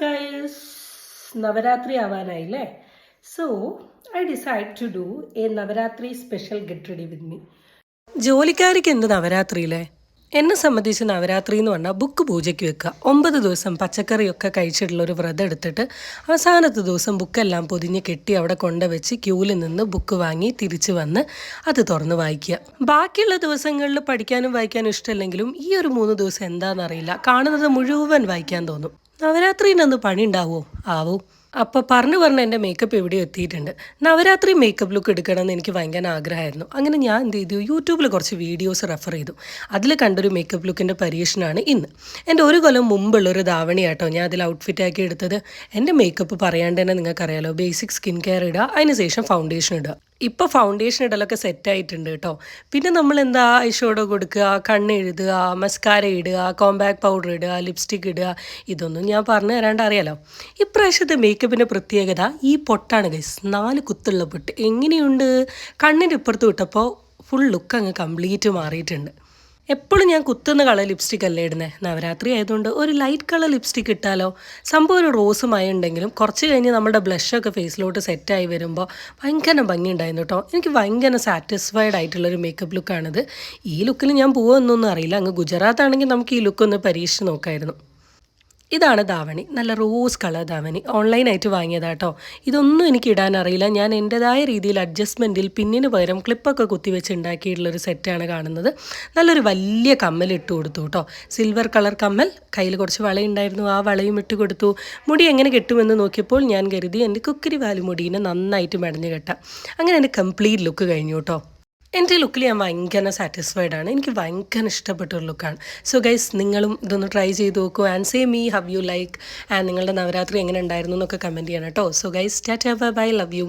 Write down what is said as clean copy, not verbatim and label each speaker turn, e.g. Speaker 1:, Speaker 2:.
Speaker 1: guys, Navaratri ആവാനായില്ലേ. So I decide to do a Navaratri special get ready with me. ജോലിക്കാർക്ക് എന്ത് നവരാത്രിയിലെ? എന്നെ സംബന്ധിച്ച് നവരാത്രി എന്ന് പറഞ്ഞാൽ ബുക്ക് പൂജയ്ക്ക് വെക്കുക. 9 ദിവസം പച്ചക്കറിയൊക്കെ കഴിച്ചിട്ടുള്ള ഒരു വ്രതം എടുത്തിട്ട് അവസാനത്തെ ദിവസം ബുക്കെല്ലാം പൊതിഞ്ഞ് കെട്ടി അവിടെ കൊണ്ടുവച്ച് ക്യൂവിൽ നിന്ന് ബുക്ക് വാങ്ങി തിരിച്ച് വന്ന് അത് തുറന്ന് വായിക്കുക. ബാക്കിയുള്ള ദിവസങ്ങളിൽ പഠിക്കാനും വായിക്കാനും ഇഷ്ടമല്ലെങ്കിലും ഈ ഒരു 3 ദിവസം എന്താണെന്നറിയില്ല, കാണുന്നത് മുഴുവൻ വായിക്കാൻ തോന്നും. നവരാത്രിനൊന്ന് പണി ഉണ്ടാവുമോ ആവോ? അപ്പോൾ പറഞ്ഞ് എൻ്റെ മേക്കപ്പ് എവിടെയോ എത്തിയിട്ടുണ്ട്. നവരാത്രി മേക്കപ്പ് ലുക്ക് എടുക്കണമെന്ന് എനിക്ക് ഭയങ്കര ആഗ്രഹമായിരുന്നു. അങ്ങനെ ഞാൻ എന്ത് ചെയ്തു, യൂട്യൂബിൽ കുറച്ച് വീഡിയോസ് റെഫർ ചെയ്തു. അതിൽ കണ്ടൊരു മേക്കപ്പ് ലുക്കിൻ്റെ പരീക്ഷണമാണ് ഇന്ന്. എൻ്റെ 1 കൊല്ലം മുമ്പുള്ളൊരു ധാവണിയാട്ടോ ഞാൻ അതിൽ ഔട്ട്ഫിറ്റാക്കി എടുത്തത്. എൻ്റെ മേക്കപ്പ് പറയാണ്ട് തന്നെ നിങ്ങൾക്കറിയാലോ, ബേസിക് സ്കിൻ കെയർ ഇടുക, അതിന് ശേഷം ഫൗണ്ടേഷൻ ഇടുക. ഇപ്പോൾ ഫൗണ്ടേഷൻ ഇടലൊക്കെ സെറ്റായിട്ടുണ്ട് കേട്ടോ. പിന്നെ നമ്മൾ എന്താ ഐഷോഡോ കൊടുക്കുക, കണ്ണ് എഴുതുക, മസ്കാര ഇടുക, കോമ്പാക്ട് പൗഡർ ഇടുക, ലിപ്സ്റ്റിക് ഇടുക, ഇതൊന്നും ഞാൻ പറഞ്ഞു തരാണ്ട് അറിയാലോ. ഇപ്രാവശ്യത്തെ മേക്കപ്പിൻ്റെ പ്രത്യേകത ഈ പൊട്ടാണ് ഗൈസ്. 4 കുത്തുള്ള പൊട്ട്. എങ്ങനെയുണ്ട്? കണ്ണിൻ്റെ ഇപ്പുറത്ത് വിട്ടപ്പോൾ ഫുൾ ലുക്ക് അങ്ങ് കംപ്ലീറ്റ് മാറിയിട്ടുണ്ട്. എപ്പോഴും ഞാൻ കുത്തുന്ന കളർ ലിപ്സ്റ്റിക് അല്ലേ ഇടുന്നത്. നവരാത്രി ആയതുകൊണ്ട് ഒരു ലൈറ്റ് കളർ ലിപ്സ്റ്റിക് ഇട്ടാലോ. സംഭവം ഒരു റോസുമായി ഉണ്ടെങ്കിലും കുറച്ച് കഴിഞ്ഞ് നമ്മുടെ ബ്ലഷൊക്കെ ഫേസിലോട്ട് സെറ്റായി വരുമ്പോൾ ഭയങ്കര ഭംഗിയുണ്ടായിരുന്നു കേട്ടോ. എനിക്ക് ഭയങ്കര സാറ്റിസ്ഫൈഡ് ആയിട്ടുള്ളൊരു മേക്കപ്പ് ലുക്കാണിത്. ഈ ലുക്കിൽ ഞാൻ പോകുമെന്നൊന്നും അറിയില്ല. അങ്ങ് ഗുജറാത്ത് ആണെങ്കിൽ നമുക്ക് ഈ ലുക്കൊന്ന് പരീക്ഷിച്ച് നോക്കായിരുന്നു. ഇതാണ് ധാവണി, നല്ല റോസ് കളർ ധാവണി. ഓൺലൈനായിട്ട് വാങ്ങിയതാട്ടോ. ഇതൊന്നും എനിക്ക് ഇടാൻ അറിയില്ല. ഞാൻ എൻ്റെതായ രീതിയിൽ അഡ്ജസ്റ്റ്മെൻറ്റിൽ പിന്നിന് പകരം ക്ലിപ്പൊക്കെ കുത്തിവെച്ച് ഉണ്ടാക്കിയിട്ടുള്ളൊരു സെറ്റാണ് കാണുന്നത്. നല്ലൊരു വലിയ കമ്മൽ ഇട്ട് കൊടുത്തു കേട്ടോ. സിൽവർ കളർ കമ്മൽ. കയ്യിൽ കുറച്ച് വളയുണ്ടായിരുന്നു, ആ വളയും ഇട്ട് കൊടുത്തു. മുടി എങ്ങനെ കെട്ടുമെന്ന് നോക്കിയപ്പോൾ ഞാൻ കരുതി എൻ്റെ കുക്കിരി വാലുമുടീനെ നന്നായിട്ട് മെടഞ്ഞ് കെട്ടാം. അങ്ങനെ എൻ്റെ കംപ്ലീറ്റ് ലുക്ക് കഴിഞ്ഞു കേട്ടോ. എൻ്റെ ലുക്കിൽ ഞാൻ ഭയങ്കര സാറ്റിസ്ഫൈഡ് ആണ്. എനിക്ക് ഭയങ്കര ഇഷ്ടപ്പെട്ടൊരു ലുക്കാണ്. സോ ഗൈസ്, നിങ്ങളും ഇതൊന്ന് ട്രൈ ചെയ്ത് നോക്കൂ. And say me have you like, and നിങ്ങളുടെ നവരാത്രി എങ്ങനെ ഉണ്ടായിരുന്നു എന്നൊക്കെ കമൻറ്റ് ചെയ്യണം കേട്ടോ. So guys, tata bye bye, love you.